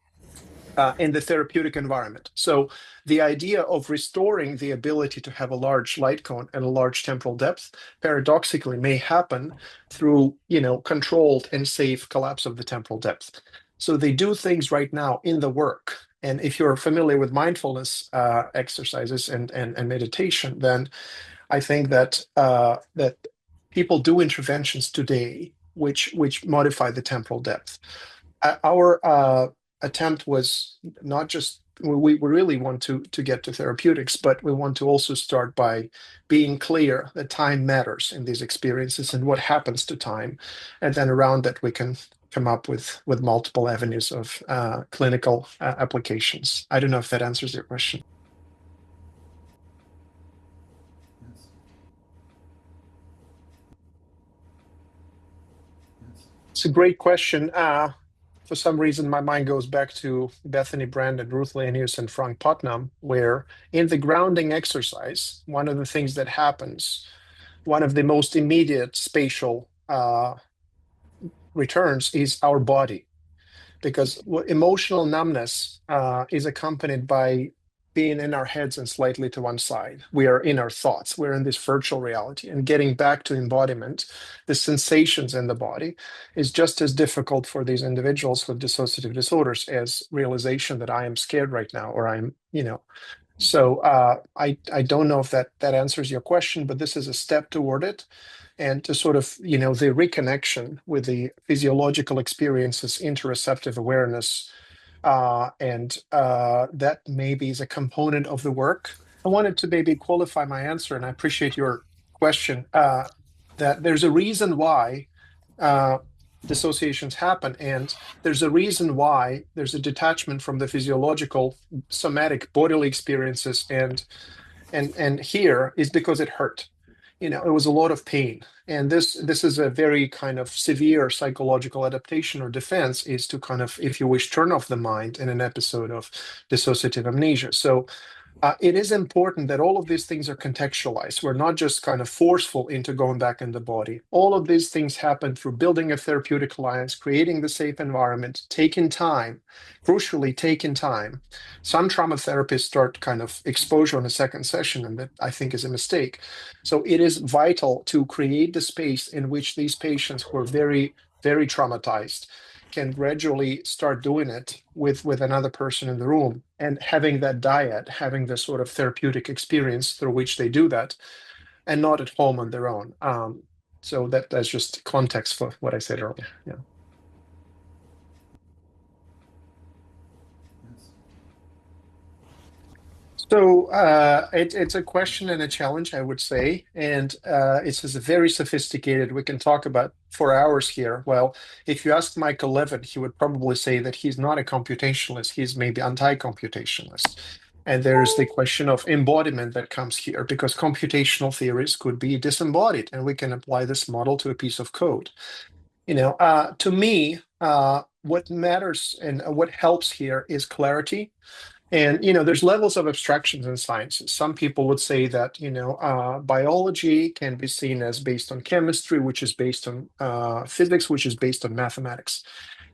in the therapeutic environment. So the idea of restoring the ability to have a large light cone and a large temporal depth paradoxically may happen through, controlled and safe collapse of the temporal depth. So they do things right now in the work. And if you're familiar with mindfulness exercises and meditation, then I think that that people do interventions today which modify the temporal depth. Our attempt was not just we really want to get to therapeutics, but we want to also start by being clear that time matters in these experiences and what happens to time, and then around that we can come up with multiple avenues of clinical applications. I don't know if that answers your question. Yes. Yes. It's a great question. For some reason, my mind goes back to Bethany Brand and Ruth Lanius and Frank Putnam, where in the grounding exercise, one of the things that happens, one of the most immediate spatial returns is our body. because emotional numbness is accompanied by being in our heads and slightly to one side. We are in our thoughts. We're in this virtual reality, and getting back to embodiment, the sensations in the body, is just as difficult for these individuals with dissociative disorders as realization that I am scared right now, or I'm, So I don't know if that answers your question, but this is a step toward it, and to sort of the reconnection with the physiological experiences, interoceptive awareness, and that maybe is a component of the work. I wanted to maybe qualify my answer, and I appreciate your question. That there's a reason why uh, dissociations happen, and there's a reason why there's a detachment from the physiological, somatic bodily experiences, and here is because it hurt. It was a lot of pain, and this is a very kind of severe psychological adaptation or defense, is to kind of, if you wish, turn off the mind in an episode of dissociative amnesia. So it is important that all of these things are contextualized. We're not just kind of forceful into going back in the body. All of these things happen through building a therapeutic alliance, creating the safe environment, taking time, crucially taking time. Some trauma therapists start kind of exposure on a second session, and that I think is a mistake. So it is vital to create the space in which these patients who are very, very traumatized can gradually start doing it with another person in the room, and having that dyad, having the sort of therapeutic experience through which they do that, and not at home on their own. So that's just context for what I said earlier. Yeah. Yes. So it's a question and a challenge, I would say, and it's just very sophisticated. We can talk about for hours here. Well, if you ask Michael Levin, he would probably say that he's not a computationalist; he's maybe anti-computationalist. And there's the question of embodiment that comes here, because computational theories could be disembodied, and we can apply this model to a piece of code. To me, what matters and what helps here is clarity. And there's levels of abstractions in sciences. Some people would say that biology can be seen as based on chemistry, which is based on physics, which is based on mathematics.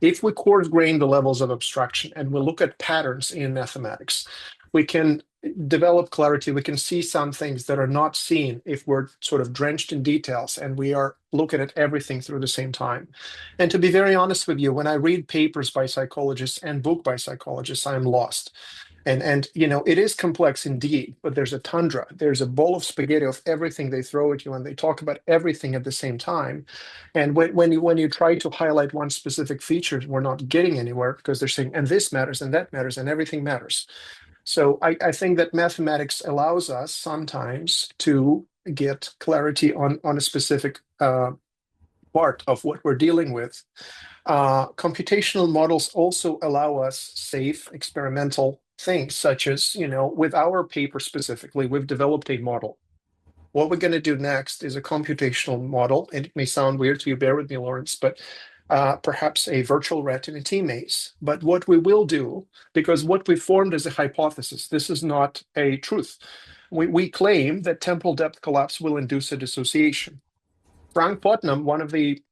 If we coarse grain the levels of abstraction and we look at patterns in mathematics, we can develop clarity. We can see some things that are not seen if we're sort of drenched in details and we are looking at everything through the same time. And to be very honest with you, when I read papers by psychologists and book by psychologists, I'm lost. And it is complex indeed, but there's a tundra. There's a bowl of spaghetti of everything they throw at you, and they talk about everything at the same time. And when you try to highlight one specific feature, we're not getting anywhere, because they're saying, and this matters, and that matters, and everything matters. So I think that mathematics allows us sometimes to get clarity on a specific part of what we're dealing with. Computational models also allow us safe experimental things, such as, with our paper specifically, we've developed a model. What we're going to do next is a computational model. And it may sound weird to you, bear with me, Lawrence, but perhaps a virtual rat in a T maze. But what we will do, because what we formed as a hypothesis, this is not a truth. We claim that temporal depth collapse will induce a dissociation. Frank Putnam, one of the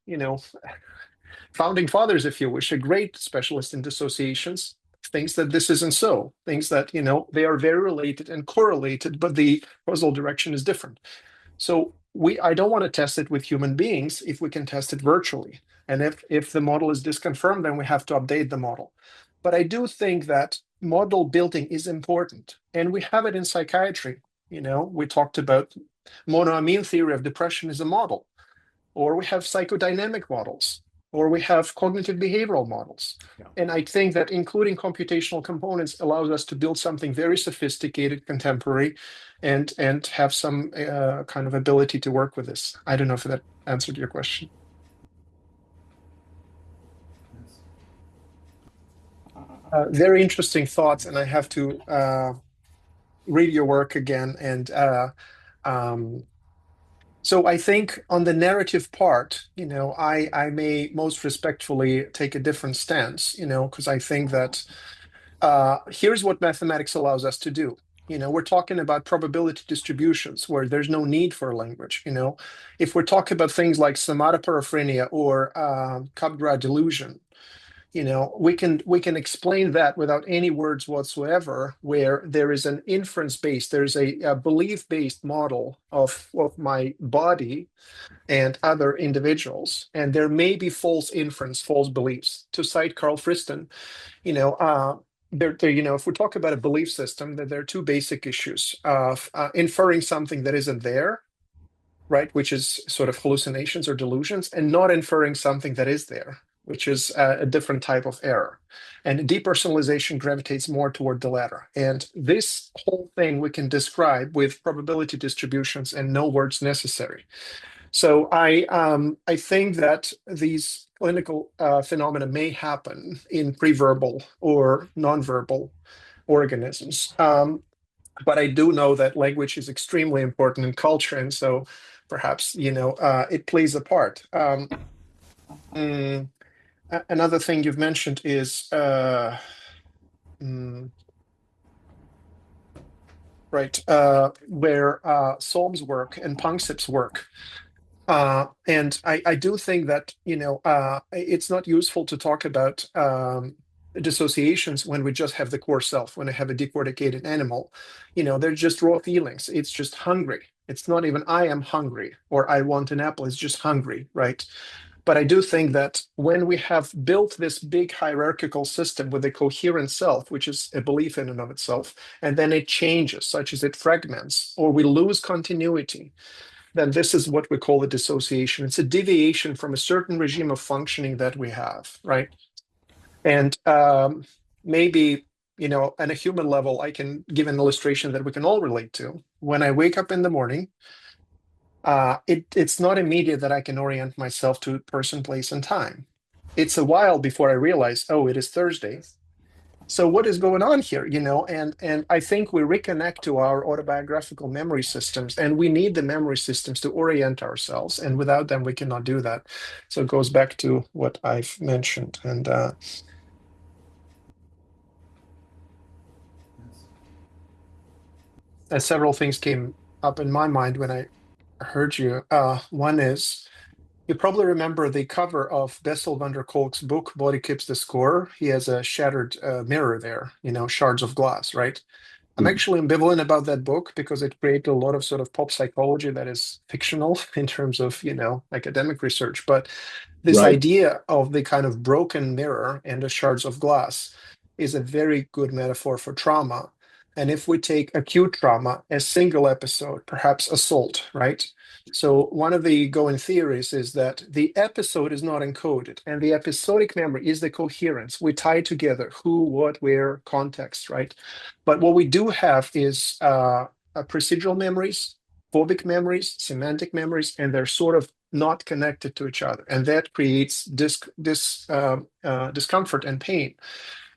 founding fathers, if you wish, a great specialist in dissociations, thinks that this isn't so. Thinks that they are very related and correlated, but the causal direction is different. So I don't want to test it with human beings if we can test it virtually. And if the model is disconfirmed, then we have to update the model. But I do think that model building is important, and we have it in psychiatry. We talked about monoamine theory of depression is a model, or we have psychodynamic models, or we have cognitive behavioral models. Yeah. And I think that including computational components allows us to build something very sophisticated, contemporary, and have some kind of ability to work with this. I don't know if that answered your question. Yes. Very interesting thoughts, and I have to read your work again. And so I think on the narrative part, I may most respectfully take a different stance, because I think that here's what mathematics allows us to do. We're talking about probability distributions where there's no need for language. If we're talking about things like somatoparaphrenia or Capgras delusion, we can explain that without any words whatsoever, where there is an inference based, there's a belief based model of my body and other individuals, and there may be false inference, false beliefs. To cite Carl Friston, if we talk about a belief system, that there are two basic issues of inferring something that isn't there, right, which is sort of hallucinations or delusions, and not inferring something that is there, which is a different type of error. And depersonalization gravitates more toward the latter. And this whole thing we can describe with probability distributions and no words necessary. So I think that these clinical phenomena may happen in pre-verbal or non-verbal organisms. But I do know that language is extremely important in culture, and so perhaps it plays a part. Mm, Another thing you've mentioned is mm, right where Solm's work and Panksepp's work. And I do think that it's not useful to talk about dissociations when we just have the core self. When I have a decorticated animal, they're just raw feelings. It's just hungry. It's not even I am hungry or I want an apple. It's just hungry, right? But I do think that when we have built this big hierarchical system with a coherent self, which is a belief in and of itself, and then it changes, such as it fragments, or we lose continuity, then this is what we call a dissociation. It's a deviation from a certain regime of functioning that we have, right? And maybe, on a human level, I can give an illustration that we can all relate to. When I wake up in the morning, it's not immediate that I can orient myself to person, place, and time. It's a while before I realize, oh, it is Thursday. So what is going on here? And I think we reconnect to our autobiographical memory systems, and we need the memory systems to orient ourselves, and without them we cannot do that. So it goes back to what I've mentioned. And several things came up in my mind when I heard you. One is, you probably remember the cover of Bessel van der Kolk's book, Body Keeps the Score. He has a shattered mirror there, shards of glass, right? I'm actually ambivalent about that book because it created a lot of sort of pop psychology that is fictional in terms of, academic research. But this Right. idea of the kind of broken mirror and the shards of glass is a very good metaphor for trauma. And if we take acute trauma, a single episode, perhaps assault, right? So one of the going theories is that the episode is not encoded, and the episodic memory is the coherence. We tie together who, what, where, context, right? But what we do have is procedural memories, phobic memories, semantic memories, and they're sort of not connected to each other, and that creates discomfort and pain.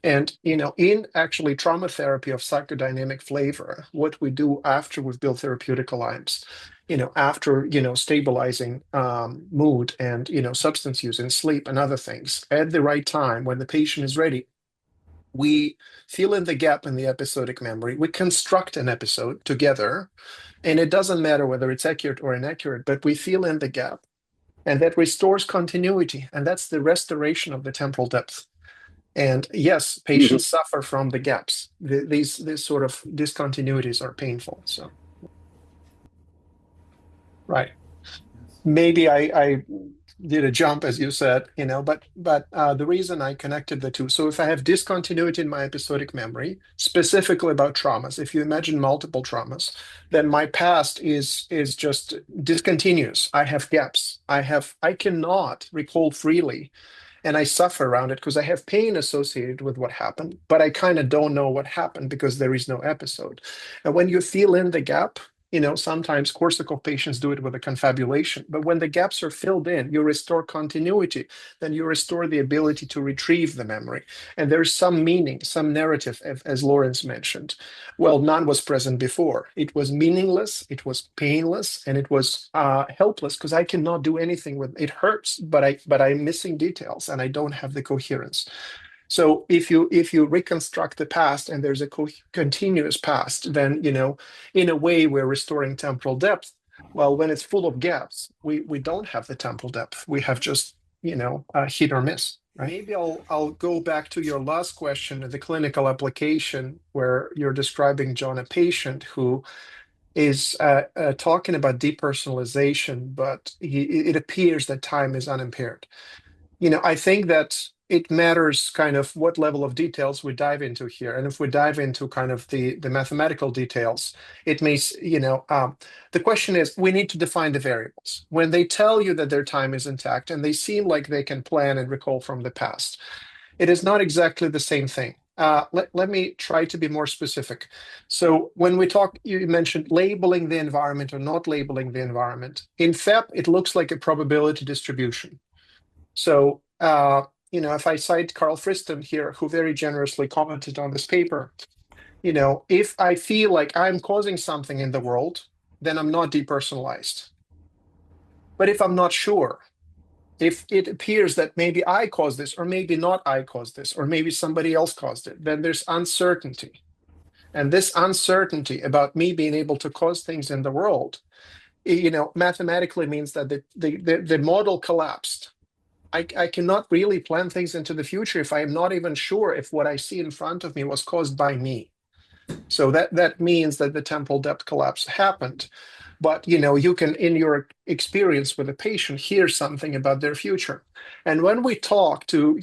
And in actually trauma therapy of psychodynamic flavor, what we do after we've built therapeutic alliance, after stabilizing mood and substance use and sleep and other things at the right time when the patient is ready, we fill in the gap in the episodic memory. We construct an episode together, and it doesn't matter whether it's accurate or inaccurate, but we fill in the gap, and that restores continuity, and that's the restoration of the temporal depth. And yes, patients suffer from the gaps. These sort of discontinuities are painful. So, right. Maybe I did a jump, as you said, but the reason I connected the two. So if I have discontinuity in my episodic memory, specifically about traumas, if you imagine multiple traumas, then my past is just discontinuous. I have gaps. I cannot recall freely, and I suffer around it because I have pain associated with what happened, but I kind of don't know what happened because there is no episode. And when you fill in the gap, sometimes Korsakoff patients do it with a confabulation, but when the gaps are filled in, you restore continuity, then you restore the ability to retrieve the memory. And there's some meaning, some narrative, as Lawrence mentioned. Well, none was present before. It was meaningless, it was painless, and it was helpless because I cannot do anything with it. It hurts, but I'm missing details and I don't have the coherence. So if you reconstruct the past and there's a continuous past, then in a way we're restoring temporal depth. Well, when it's full of gaps, we don't have the temporal depth. We have just hit or miss. right? Maybe I'll go back to your last question, the clinical application, where you're describing, John, a patient who is talking about depersonalization, but it appears that time is unimpaired. I think that it matters kind of what level of details we dive into here. And if we dive into kind of the mathematical details, it may, the question is, we need to define the variables. When they tell you that their time is intact and they seem like they can plan and recall from the past, it is not exactly the same thing. Let me try to be more specific. So when we talk, you mentioned labeling the environment or not labeling the environment. In FEP, it looks like a probability distribution. So, if I cite Carl Friston here, who very generously commented on this paper, if I feel like I'm causing something in the world, then I'm not depersonalized. But if I'm not sure, if it appears that maybe I caused this, or maybe not I caused this, or maybe somebody else caused it, then there's uncertainty. And this uncertainty about me being able to cause things in the world, mathematically means that the model collapsed. I cannot really plan things into the future if I am not even sure if what I see in front of me was caused by me. So that means that the temporal depth collapse happened. But you can, in your experience with a patient, hear something about their future. And when we talk to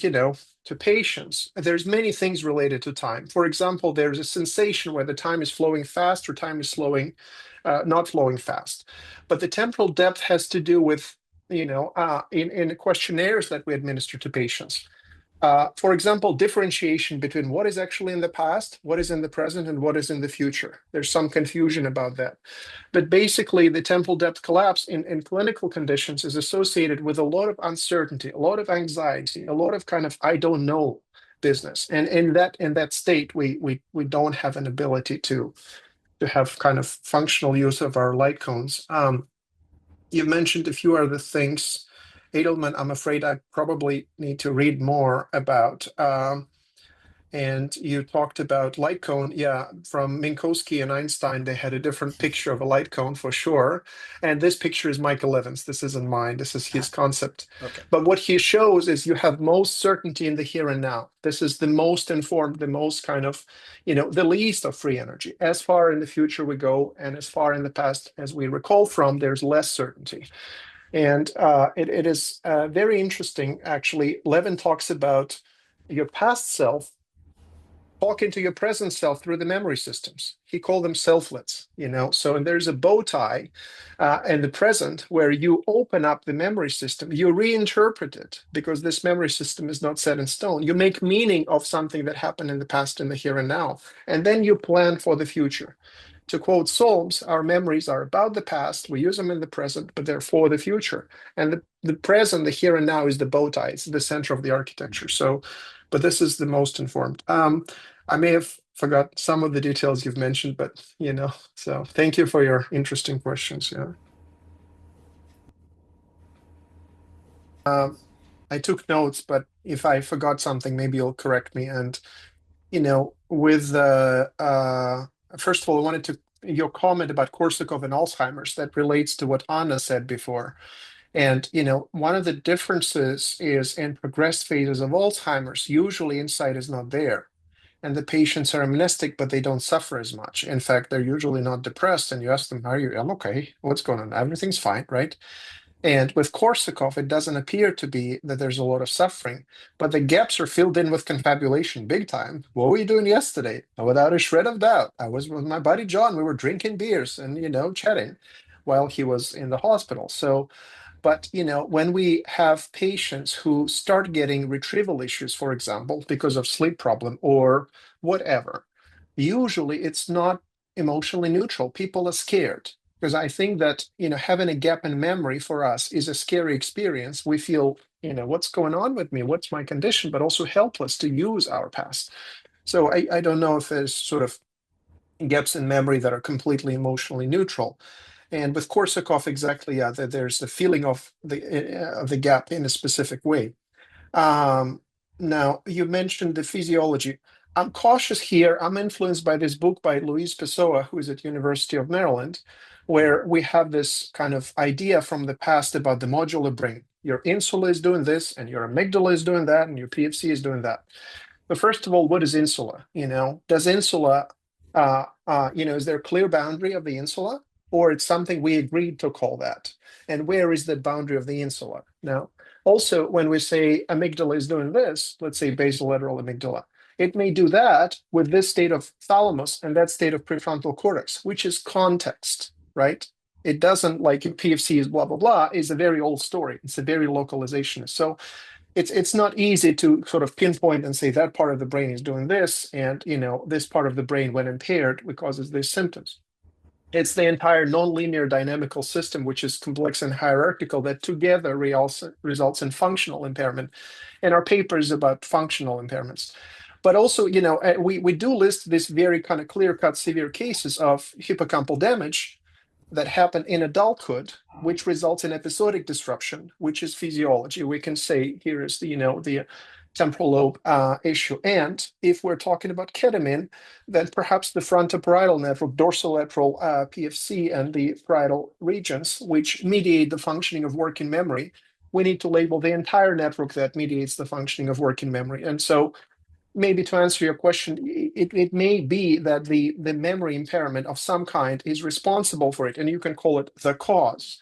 patients, there's many things related to time. For example, there's a sensation where the time is flowing fast or time is not flowing fast. But the temporal depth has to do with in questionnaires that we administer to patients. For example, differentiation between what is actually in the past, what is in the present, and what is in the future. There's some confusion about that. But basically, the temporal depth collapse in clinical conditions is associated with a lot of uncertainty, a lot of anxiety, a lot of kind of I don't know business. And in that state, we don't have an ability to have kind of functional use of our light cones. You mentioned a few other things. Edelman, I'm afraid I probably need to read more about. And you talked about light cone. Yeah, from Minkowski and Einstein, they had a different picture of a light cone for sure. And this picture is Michael Evans. This isn't mine. This is his concept. Okay. But what he shows is you have most certainty in the here and now. This is the most informed, the most kind of, the least of free energy. As far in the future we go, and as far in the past as we recall from, there's less certainty. And it is very interesting, actually. Levin talks about your past self talking to your present self through the memory systems. He called them selflets, So, and there's a bow tie in the present where you open up the memory system, you reinterpret it because this memory system is not set in stone. You make meaning of something that happened in the past, in the here and now, and then you plan for the future. To quote Solms, our memories are about the past. We use them in the present, but they're for the future. And the present, the here and now, is the bow tie. It's the center of the architecture. So, but this is the most informed. I may have forgot some of the details you've mentioned, but so thank you for your interesting questions. Yeah. I took notes, but if I forgot something, maybe you'll correct me. And with first of all, I wanted to your comment about Korsakoff and Alzheimer's that relates to what Anna said before. And one of the differences is in progressed phases of Alzheimer's, usually insight is not there. And the patients are amnestic, but they don't suffer as much. In fact, they're usually not depressed. And you ask them, "Are you? I'm okay. What's going on? Everything's fine, right?" And with Korsakoff, it doesn't appear to be that there's a lot of suffering, but the gaps are filled in with confabulation big time. What were you doing yesterday? Without a shred of doubt, I was with my buddy John. We were drinking beers and, chatting while he was in the hospital. So, but when we have patients who start getting retrieval issues, for example, because of sleep problem or whatever, usually it's not emotionally neutral. People are scared because I think that having a gap in memory for us is a scary experience. We feel what's going on with me, what's my condition, but also helpless to use our past. So I don't know if there's sort of gaps in memory that are completely emotionally neutral. And with Korsakoff, exactly, yeah, there's the feeling of the gap in a specific way. Now, you mentioned the physiology. I'm cautious here. I'm influenced by this book by Luis Pessoa, who is at University of Maryland, where we have this kind of idea from the past about the modular brain. your insula is doing this, and your amygdala is doing that, and your PFC is doing that. But first of all, what is insula? Does insula, is there a clear boundary of the insula, or it's something we agreed to call that? And where is the boundary of the insula? Now, also, when we say amygdala is doing this, let's say basolateral amygdala, it may do that with this state of thalamus and that state of prefrontal cortex, which is context, right? It doesn't like PFC is blah, blah, blah, is a very old story. It's a very localization. So it's not easy to sort of pinpoint and say that part of the brain is doing this, and this part of the brain, when impaired, causes these symptoms. It's the entire nonlinear dynamical system, which is complex and hierarchical, that together results in functional impairment. And our paper is about functional impairments. But also, we do list these very kind of clear-cut severe cases of hippocampal damage that happen in adulthood, which results in episodic disruption, which is physiology. We can say here is the temporal lobe issue. And if we're talking about ketamine, then perhaps the frontoparietal network, dorsolateral PFC, and the parietal regions, which mediate the functioning of working memory, we need to label the entire network that mediates the functioning of working memory. And so maybe to answer your question, it may be that the memory impairment of some kind is responsible for it, and you can call it the cause,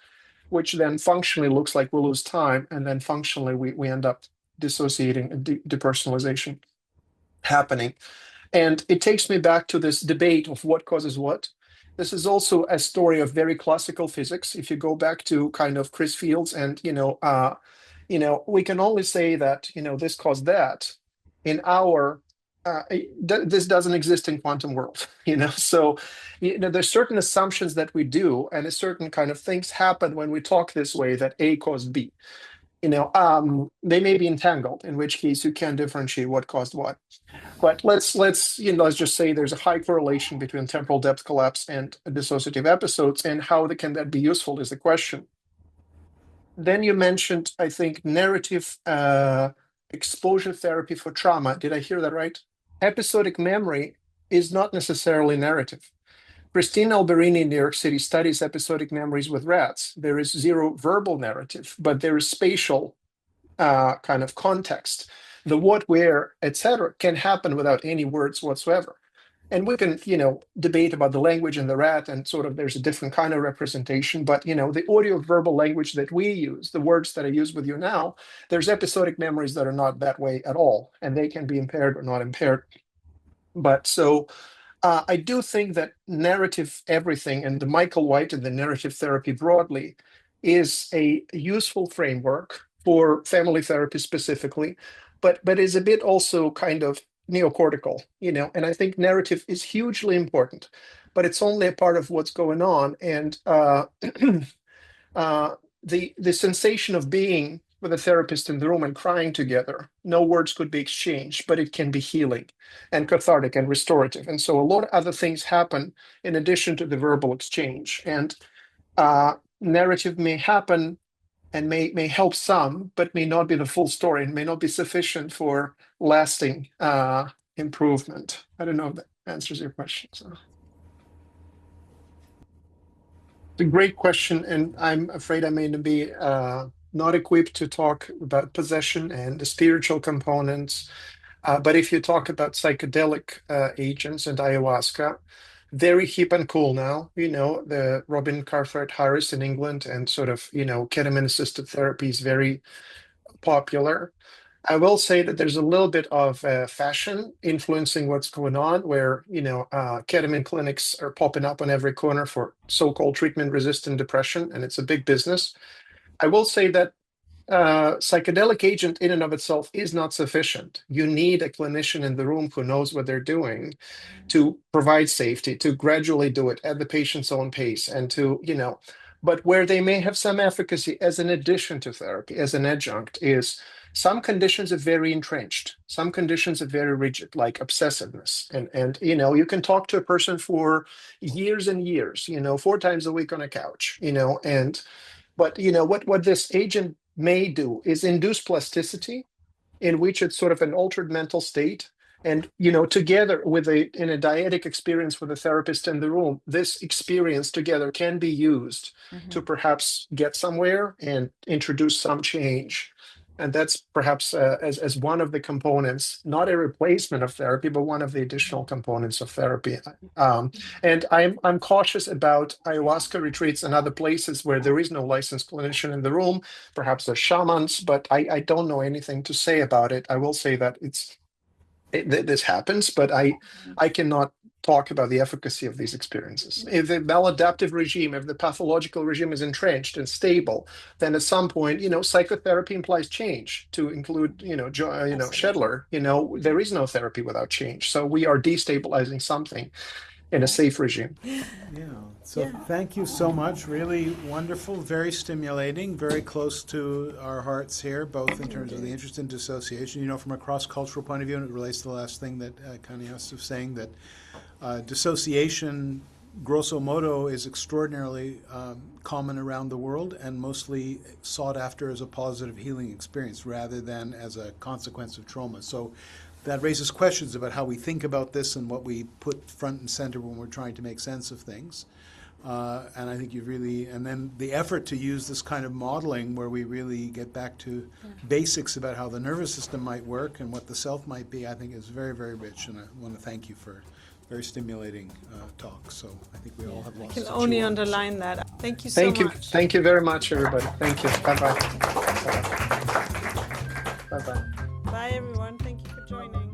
which then functionally looks like we lose time, and then functionally we end up dissociating and depersonalization happening. And it takes me back to this debate of what causes what. This is also a story of very classical physics. If you go back to kind of Chris Fields and, we can only say that, this caused that. In our, this doesn't exist in quantum world, So, there's certain assumptions that we do, and a certain kind of things happen when we talk this way, that A caused B. They may be entangled, in which case you can differentiate what caused what. But let's just say there's a high correlation between temporal depth collapse and dissociative episodes, and how can that be useful is the question. Then you mentioned, I think, narrative exposure therapy for trauma. Did I hear that right? Episodic memory is not necessarily narrative. Christine Alberini in New York City studies episodic memories with rats. There is zero verbal narrative, but there is spatial kind of context. The what, where, etc., can happen without any words whatsoever. And we can, debate about the language in the rat, and sort of there's a different kind of representation. But, the audio verbal language that we use, the words that I use with you now, there's episodic memories that are not that way at all, and they can be impaired or not impaired. But so I do think that narrative everything, and the Michael White and the narrative therapy broadly, is a useful framework for family therapy specifically, but is a bit also kind of neocortical, and I think narrative is hugely important, but it's only a part of what's going on. And the sensation of being with a therapist in the room and crying together, no words could be exchanged, but it can be healing and cathartic and restorative. And so a lot of other things happen in addition to the verbal exchange. And narrative may happen and may help some, but may not be the full story, and may not be sufficient for lasting improvement. I don't know if that answers your question. So. It's a great question, and I'm afraid I may be not equipped to talk about possession and the spiritual components. But if you talk about psychedelic agents and ayahuasca, very hip and cool now, the Robin Cartwright Harris in England, and sort of, ketamine assisted therapy is very popular. I will say that there's a little bit of fashion influencing what's going on, where ketamine clinics are popping up on every corner for so-called treatment-resistant depression, and it's a big business. I will say that psychedelic agent in and of itself is not sufficient. You need a clinician in the room who knows what they're doing to provide safety, to gradually do it at the patient's own pace, and to, but where they may have some efficacy as an addition to therapy, as an adjunct, is some conditions are very entrenched. Some conditions are very rigid, like obsessiveness. And you can talk to a person for years and years, 4 times a week on a couch, but what this agent may do is induce plasticity, in which it's sort of an altered mental state, And, together in a dyadic experience with a therapist in the room, this experience together can be used to perhaps get somewhere and introduce some change. And that's perhaps as one of the components, not a replacement of therapy, but one of the additional components of therapy. And I'm cautious about ayahuasca retreats and other places where there is no licensed clinician in the room. Perhaps they're shamans, but I don't know anything to say about it. I will say that this happens, but I cannot talk about the efficacy of these experiences. If the maladaptive regime, if the pathological regime is entrenched and stable, then at some point, psychotherapy implies change to include, Shedler, there is no therapy without change. So we are destabilizing something in a safe regime. So thank you so much. Really wonderful, very stimulating, very close to our hearts here, both in terms of the interest in dissociation. From a cross-cultural point of view, and it relates to the last thing that Kanias was saying, that dissociation, grosso modo, is extraordinarily common around the world and mostly sought after as a positive healing experience rather than as a consequence of trauma. So that raises questions about how we think about this and what we put front and center when we're trying to make sense of things. And I think and then the effort to use this kind of modeling where we really get back to basics about how the nervous system might work and what the self might be, I think is very, very rich. And I want to thank you for very stimulating talk. So I think we all have lots. I can only underline that. Thank you so much. Thank you very much, everybody. Thank you. Bye-bye. Bye-bye. Bye, everyone. Thank you for joining.